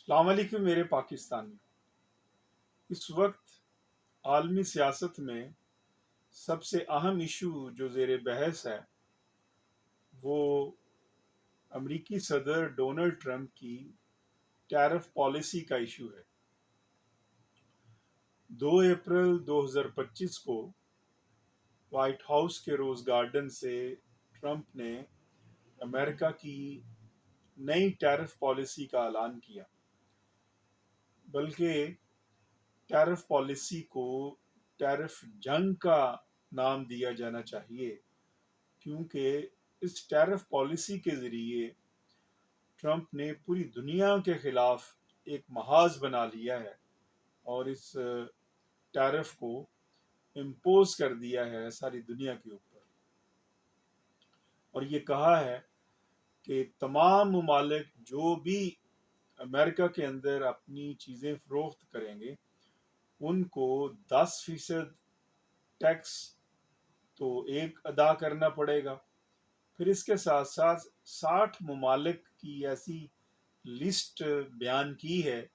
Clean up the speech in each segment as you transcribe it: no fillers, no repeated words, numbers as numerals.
السلام علیکم میرے پاکستانی۔ اس وقت عالمی سیاست میں سب سے اہم ایشو جو زیر بحث ہے وہ امریکی صدر ڈونلڈ ٹرمپ کی ٹیرف پالیسی کا ایشو ہے۔ 2 اپریل 2025 کو وائٹ ہاؤس کے روز گارڈن سے ٹرمپ نے امریکہ کی نئی ٹیرف پالیسی کا اعلان کیا، بلکہ ٹیرف پالیسی کو ٹیرف جنگ کا نام دیا جانا چاہیے، کیونکہ اس ٹیرف پالیسی کے ذریعے ٹرمپ نے پوری دنیا کے خلاف ایک محاذ بنا لیا ہے اور اس ٹیرف کو امپوز کر دیا ہے ساری دنیا کے اوپر، اور یہ کہا ہے کہ تمام ممالک جو بھی امریکہ کے اندر اپنی چیزیں فروخت کریں گے ان کو 10% ٹیکس تو ایک ادا کرنا پڑے گا۔ پھر اس کے ساتھ ساتھ 60 ممالک کی ایسی لسٹ بیان کی ہے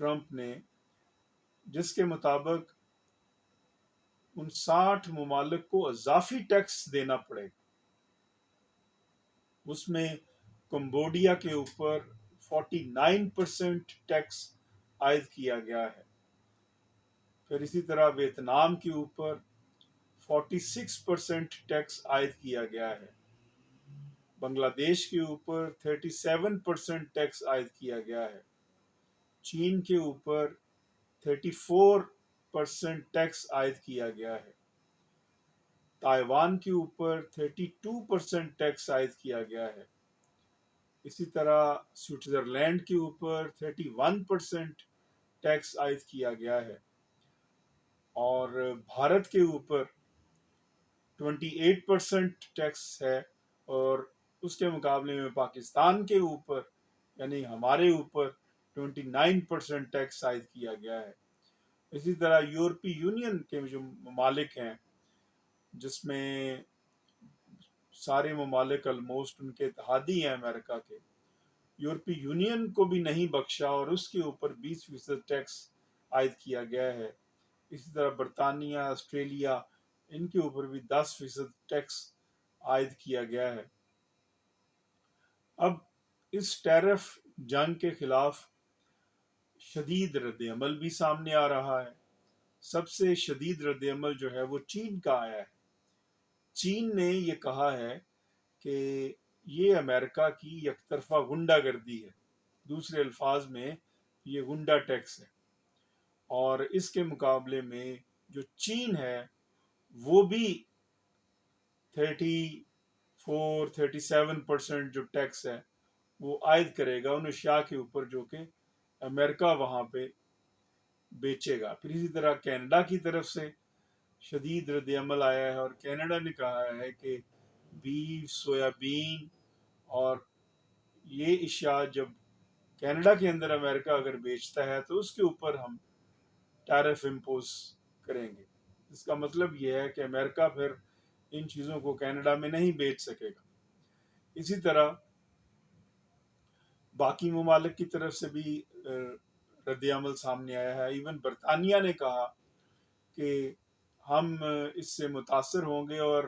ٹرمپ نے، جس کے مطابق ان 60 ممالک کو اضافی ٹیکس دینا پڑے گا۔ اس میں کمبوڈیا کے اوپر 49% ٹیکس عائد کیا گیا ہے، پھر اسی طرح ویتنام کے اوپر 46% ٹیکس عائد کیا گیا ہے، بنگلہ دیش کے اوپر 37% ٹیکس عائد کیا گیا ہے، چین کے اوپر 34% ٹیکس عائد کیا گیا ہے، تائیوان کے اوپر 32% ٹیکس عائد کیا گیا ہے، اسی طرح سوئٹزرلینڈ کے اوپر 31% ٹیکس عائد کیا گیا ہے، اور بھارت کے اوپر 28% ٹیکس ہے، اور اس کے مقابلے میں پاکستان کے اوپر یعنی ہمارے اوپر 29% ٹیکس عائد کیا گیا ہے۔ اسی طرح یورپی یونین کے جو ممالک ہیں، جس میں سارے ممالک آلموسٹ ان کے اتحادی ہیں امریکہ کے، یورپی یونین کو بھی نہیں بخشا اور اس کے اوپر 20% ٹیکس عائد کیا گیا ہے۔ اسی طرح برطانیہ، آسٹریلیا، ان کے اوپر بھی 10% ٹیکس عائد کیا گیا ہے۔ اب اس ٹیرف جنگ کے خلاف شدید رد عمل بھی سامنے آ رہا ہے۔ سب سے شدید رد عمل جو ہے وہ چین کا آیا ہے۔ چین نے یہ کہا ہے کہ یہ امریکہ کی یک طرفہ غنڈہ گردی ہے، دوسرے الفاظ میں یہ غنڈہ ٹیکس ہے، اور اس کے مقابلے میں جو چین ہے وہ بھی 37% جو ٹیکس ہے وہ عائد کرے گا ان اشیاء کے اوپر جو کہ امریکہ وہاں پہ بیچے گا۔ پھر اسی طرح کینیڈا کی طرف سے شدید رد عمل آیا ہے، اور کینیڈا نے کہا ہے کہ بیف، سویابین اور یہ اشیاء جب کینیڈا کے اندر امریکہ اگر بیچتا ہے تو اس کے اوپر ہم ٹیرف امپوز کریں گے۔ اس کا مطلب یہ ہے کہ امریکہ پھر ان چیزوں کو کینیڈا میں نہیں بیچ سکے گا۔ اسی طرح باقی ممالک کی طرف سے بھی رد عمل سامنے آیا ہے۔ ایون برطانیہ نے کہا کہ ہم اس سے متاثر ہوں گے اور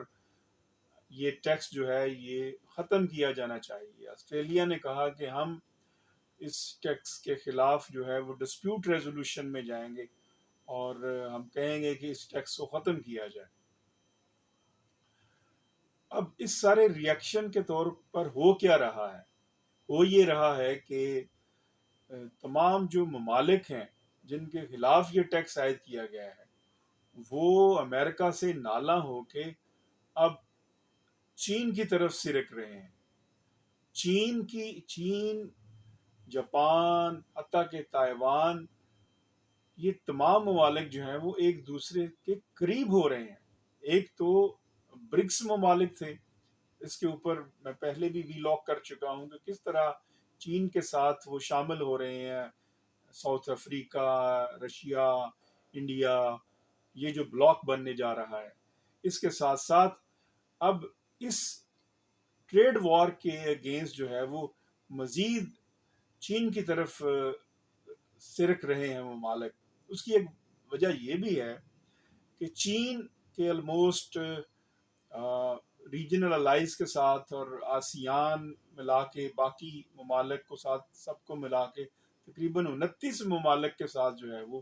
یہ ٹیکس جو ہے یہ ختم کیا جانا چاہیے۔ آسٹریلیا نے کہا کہ ہم اس ٹیکس کے خلاف جو ہے وہ ڈسپیوٹ ریزولوشن میں جائیں گے اور ہم کہیں گے کہ اس ٹیکس کو ختم کیا جائے۔ اب اس سارے ریئیکشن کے طور پر ہو کیا رہا ہے؟ ہو یہ رہا ہے کہ تمام جو ممالک ہیں جن کے خلاف یہ ٹیکس عائد کیا گیا ہے وہ امریکہ سے نالاں ہو کے اب چین کی طرف سرک رہے ہیں۔ چین، جاپان، حتیٰ کہ تائیوان، یہ تمام ممالک جو ہیں وہ ایک دوسرے کے قریب ہو رہے ہیں۔ ایک تو برکس ممالک تھے، اس کے اوپر میں پہلے بھی ویلاگ کر چکا ہوں کہ کس طرح چین کے ساتھ وہ شامل ہو رہے ہیں، ساؤتھ افریقہ، رشیا، انڈیا، یہ جو بلاک بننے جا رہا ہے۔ اس کے ساتھ ساتھ اب اس ٹریڈ وار کے اگینسٹ جو ہے وہ مزید چین کی طرف سرک رہے ہیں ممالک. اس کی ایک وجہ یہ بھی ہے کہ چین کے آلموسٹ ریجنل الائز کے ساتھ اور آسیان ملا کے باقی ممالک کو ساتھ سب کو ملا کے تقریباً 29 ممالک کے ساتھ جو ہے وہ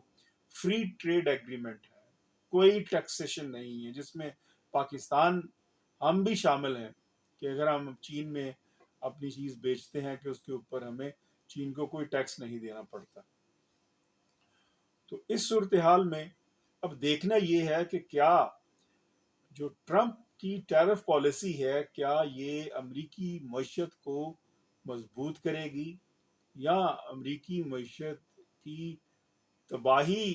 فری ٹریڈ ایگریمنٹ ہے. کوئی ٹیکسیشن نہیں ہے، جس میں پاکستان ہم بھی شامل ہیں کہ اگر ہم چین میں اپنی چیز بیچتے ہیں کہ اس کے اوپر ہمیں چین کو کوئی ٹیکس نہیں دینا پڑتا. تو اس صورتحال میں اب دیکھنا یہ ہے کہ کیا جو ٹرمپ کی ٹیرف پالیسی ہے کیا یہ امریکی معیشت کو مضبوط کرے گی یا امریکی معیشت کی تباہی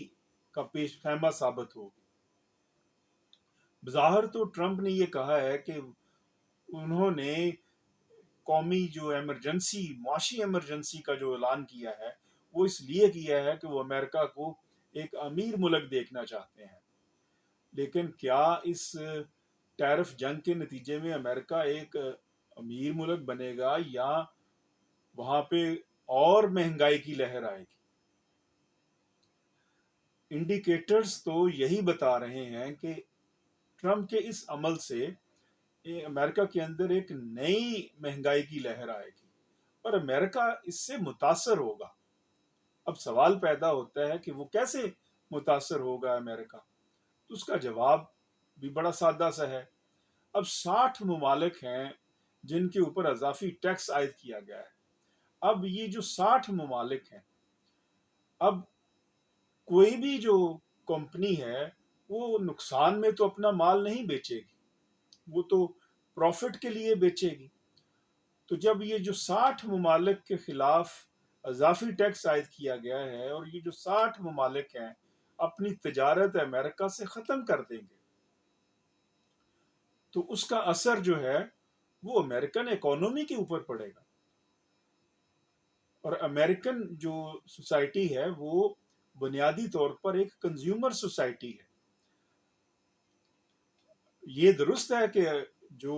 کا پیش خیمہ ثابت ہوگی. بظاہر تو ٹرمپ نے یہ کہا ہے کہ انہوں نے قومی جو ایمرجنسی، معاشی ایمرجنسی کا جو اعلان کیا ہے وہ اس لیے کیا ہے کہ وہ امریکہ کو ایک امیر ملک دیکھنا چاہتے ہیں. لیکن کیا اس ٹیرف جنگ کے نتیجے میں امریکہ ایک امیر ملک بنے گا یا وہاں پہ اور مہنگائی کی لہر آئے گی؟ انڈیکیٹرز تو یہی بتا رہے ہیں کہ ٹرمپ کے اس عمل سے امریکہ کے اندر ایک نئی مہنگائی کی لہر آئے گی اور امریکہ اس سے متاثر ہوگا. اب سوال پیدا ہوتا ہے کہ وہ کیسے متاثر ہوگا امریکہ؟ تو اس کا جواب بھی بڑا سادہ سا ہے. اب 60 ممالک ہیں جن کے اوپر اضافی ٹیکس عائد کیا گیا ہے. اب یہ جو 60 ممالک ہیں، اب کوئی بھی جو کمپنی ہے وہ نقصان میں تو اپنا مال نہیں بیچے گی، وہ تو پروفٹ کے لیے بیچے گی. تو جب یہ جو 60 ممالک کے خلاف اضافی ٹیکس عائد کیا گیا ہے اور یہ جو 60 ممالک ہیں اپنی تجارت امریکہ سے ختم کر دیں گے، تو اس کا اثر جو ہے وہ امریکن اکانومی کے اوپر پڑے گا. اور امریکن جو سوسائٹی ہے وہ بنیادی طور پر ایک کنزیومر سوسائٹی ہے. یہ درست ہے کہ جو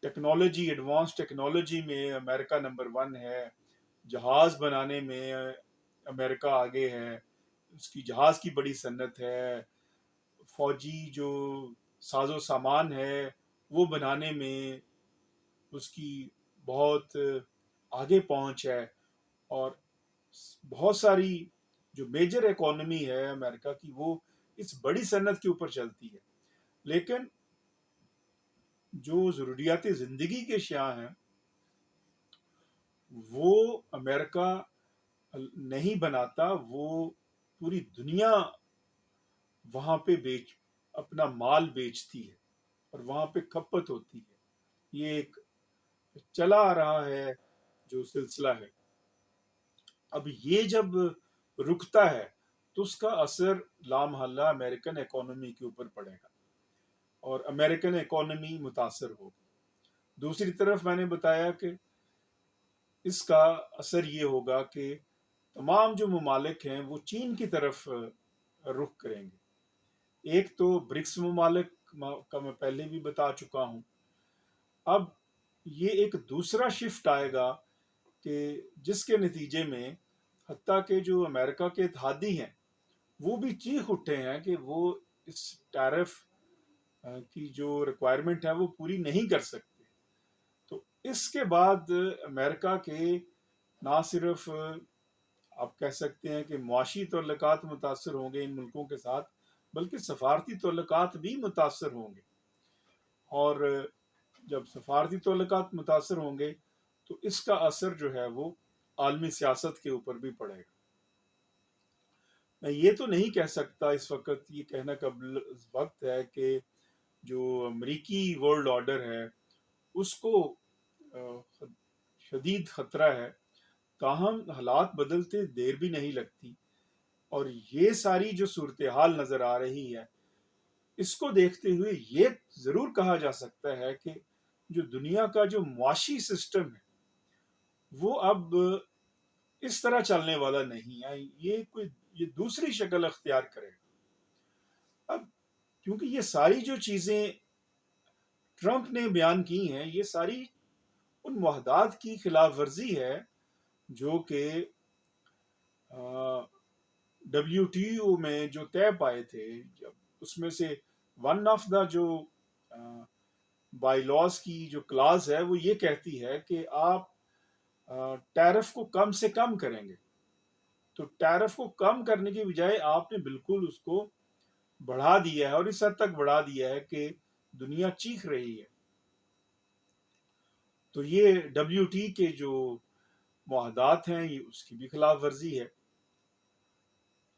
ٹیکنالوجی، ایڈوانس ٹیکنالوجی میں امریکہ نمبر 1 ہے، جہاز بنانے میں امریکہ آگے ہے، اس کی جہاز کی بڑی صنعت ہے، فوجی جو ساز و سامان ہے وہ بنانے میں اس کی بہت آگے پہنچ ہے، اور بہت ساری جو میجر اکانومی ہے امریکہ کی وہ اس بڑی صنعت کے اوپر چلتی ہے. لیکن جو ضروریات زندگی کے اشیاء ہیں وہ امریکہ نہیں بناتا، وہ پوری دنیا وہاں پہ اپنا مال بیچتی ہے اور وہاں پہ کھپت ہوتی ہے. یہ ایک چلا آ رہا ہے جو سلسلہ ہے. اب یہ جب رکتا ہے تو اس کا اثر لامحالہ امریکن اکانومی کے اوپر پڑے گا اور امریکن اکانومی متاثر ہوگی. دوسری طرف میں نے بتایا کہ اس کا اثر یہ ہوگا کہ تمام جو ممالک ہیں وہ چین کی طرف رخ کریں گے. ایک تو برکس ممالک کا میں پہلے بھی بتا چکا ہوں. اب یہ ایک دوسرا شفٹ آئے گا کہ جس کے نتیجے میں حتیٰ کہ جو امریکہ کے اتحادی ہیں وہ بھی چیخ اٹھے ہیں کہ وہ اس ٹیرف کی جو ریکوائرمنٹ ہے وہ پوری نہیں کر سکتے. تو اس کے بعد امریکہ کے نہ صرف آپ کہہ سکتے ہیں کہ معاشی تعلقات متاثر ہوں گے ان ملکوں کے ساتھ، بلکہ سفارتی تعلقات بھی متاثر ہوں گے. اور جب سفارتی تعلقات متاثر ہوں گے تو اس کا اثر جو ہے وہ عالمی سیاست کے اوپر بھی پڑے گا. میں یہ تو نہیں کہہ سکتا اس وقت، یہ کہنا قبل وقت ہے کہ جو امریکی ورلڈ آرڈر ہے اس کو شدید خطرہ ہے. تاہم حالات بدلتے دیر بھی نہیں لگتی، اور یہ ساری جو صورتحال نظر آ رہی ہے اس کو دیکھتے ہوئے یہ ضرور کہا جا سکتا ہے کہ جو دنیا کا جو معاشی سسٹم ہے وہ اب اس طرح چلنے والا نہیں ہے، یہ دوسری شکل اختیار کرے گا. اب کیونکہ یہ ساری جو چیزیں ٹرمپ نے بیان کی ہیں یہ ساری ان معاہدات کی خلاف ورزی ہے جو کہ ڈبلیو ٹی او میں جو طے پائے تھے. جب اس میں سے ون آف دا جو بائی لاز کی جو کلاز ہے وہ یہ کہتی ہے کہ آپ ٹیرف کو کم سے کم کریں گے. تو ٹیرف کو کم کرنے کی بجائے آپ نے بالکل اس کو بڑھا دیا ہے، اور اس حد تک بڑھا دیا ہے کہ دنیا چیخ رہی ہے. تو یہ ڈبلیو ٹی کے جو معاہدات ہیں یہ اس کی بھی خلاف ورزی ہے.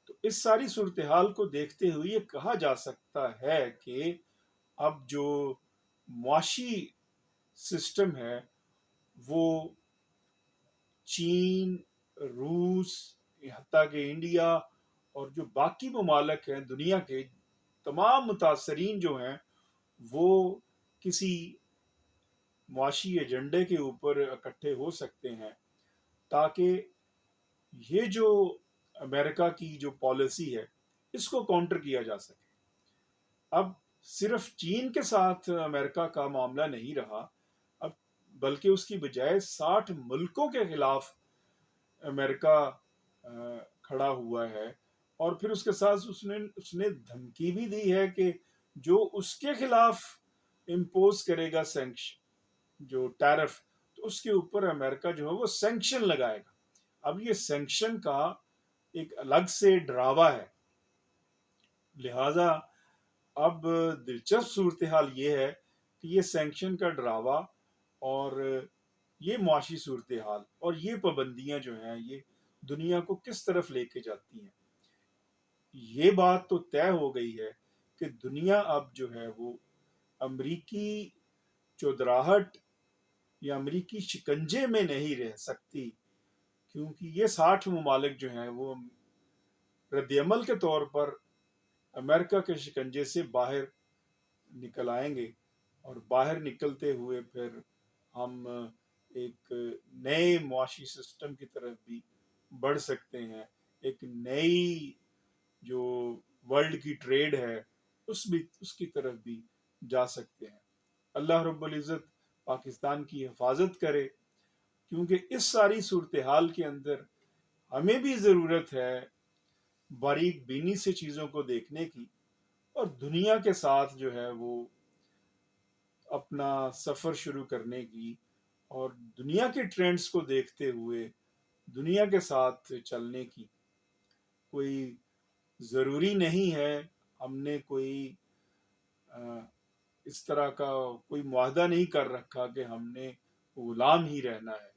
تو اس ساری صورتحال کو دیکھتے ہوئے یہ کہا جا سکتا ہے کہ اب جو معاشی سسٹم ہے وہ چین، روس، حتیٰ کہ انڈیا اور جو باقی ممالک ہیں دنیا کے تمام متاثرین جو ہیں وہ کسی معاشی ایجنڈے کے اوپر اکٹھے ہو سکتے ہیں تاکہ یہ جو امریکہ کی جو پالیسی ہے اس کو کاؤنٹر کیا جا سکے. اب صرف چین کے ساتھ امریکہ کا معاملہ نہیں رہا، اب بلکہ اس کی بجائے 60 ملکوں کے خلاف امریکہ کھڑا ہوا ہے. اور پھر اس کے ساتھ اس نے دھمکی بھی دی ہے کہ جو اس کے خلاف امپوز کرے گا سینکشن جو ٹیرف، تو اس کے اوپر امریکہ جو ہے وہ سینکشن لگائے گا. اب یہ سینکشن کا ایک الگ سے ڈراوا ہے. لہذا اب دلچسپ صورتحال یہ ہے کہ یہ سینکشن کا ڈراوا اور یہ معاشی صورتحال اور یہ پابندیاں جو ہیں یہ دنیا کو کس طرف لے کے جاتی ہیں. یہ بات تو طے ہو گئی ہے کہ دنیا اب جو ہے وہ امریکی چودراہٹ یا امریکی شکنجے میں نہیں رہ سکتی، کیونکہ یہ 60 ممالک جو ہیں وہ رد عمل کے طور پر امریکہ کے شکنجے سے باہر نکل آئیں گے. اور باہر نکلتے ہوئے پھر ہم ایک نئے معاشی سسٹم کی طرف بھی بڑھ سکتے ہیں، ایک نئی جو ورلڈ کی ٹریڈ ہے اس کی طرف بھی جا سکتے ہیں. اللہ رب العزت پاکستان کی حفاظت کرے، کیونکہ اس ساری صورتحال کے اندر ہمیں بھی ضرورت ہے باریک بینی سے چیزوں کو دیکھنے کی، اور دنیا کے ساتھ جو ہے وہ اپنا سفر شروع کرنے کی، اور دنیا کے ٹرینڈز کو دیکھتے ہوئے دنیا کے ساتھ چلنے کی. کوئی ضروری نہیں ہے ہم نے کوئی اس طرح کا کوئی معاہدہ نہیں کر رکھا کہ ہم نے غلام ہی رہنا ہے.